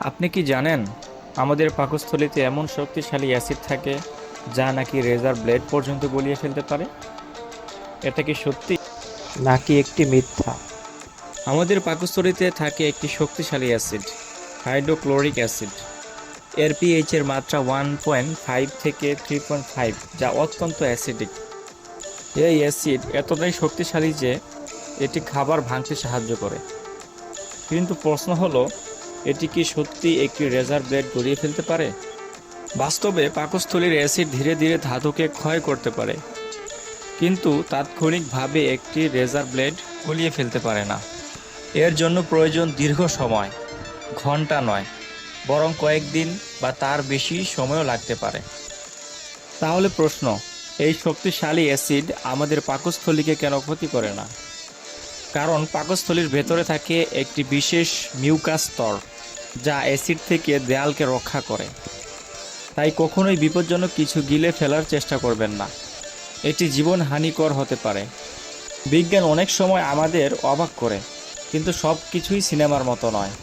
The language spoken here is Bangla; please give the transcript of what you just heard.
আপনি কি জানেন আমাদের পাকস্থলীতে এমন শক্তিশালী অ্যাসিড থাকে যা নাকি রেজার ব্লেড পর্যন্ত গলিয়ে ফেলতে পারে? এটা কি সত্যি নাকি একটি মিথ্যা? আমাদের পাকস্থলীতে থাকে একটি শক্তিশালী অ্যাসিড, হাইড্রোক্লোরিক অ্যাসিড। এর পিএইচ এর মাত্রা 1.5 থেকে 3.5, যা অত্যন্ত অ্যাসিডিক। এই অ্যাসিড এতটাই শক্তিশালী যে এটি খাবার ভাঙতে সাহায্য করে। কিন্তু প্রশ্ন হলো, এটি কি সত্যি একটি রেজার ব্লেড গড়িয়ে ফেলতে পারে? বাস্তবে পাকস্থলীর অ্যাসিড ধীরে ধীরে ধাতুকে ক্ষয় করতে পারে, কিন্তু তাৎক্ষণিকভাবে একটি রেজার ব্লেড গলিয়ে ফেলতে পারে না। এর জন্য প্রয়োজন দীর্ঘ সময়, ঘন্টা নয়, বরং কয়েকদিন বা তার বেশি সময়ও লাগতে পারে। তাহলে প্রশ্ন, এই শক্তিশালী অ্যাসিড আমাদের পাকস্থলীকে কেন ক্ষতি করে না? কারণ পাকস্থলীর ভেতরে থাকে একটি বিশেষ মিউকাস স্তর, যা অ্যাসিড থেকে দেয়ালকে রক্ষা করে। তাই কখনোই বিপজ্জনক কিছু গিলে ফেলার চেষ্টা করবেন না, এটি জীবন হানিকর হতে পারে। বিজ্ঞান অনেক সময় আমাদের অবাক করে, কিন্তু সব কিছুই সিনেমার মতো নয়।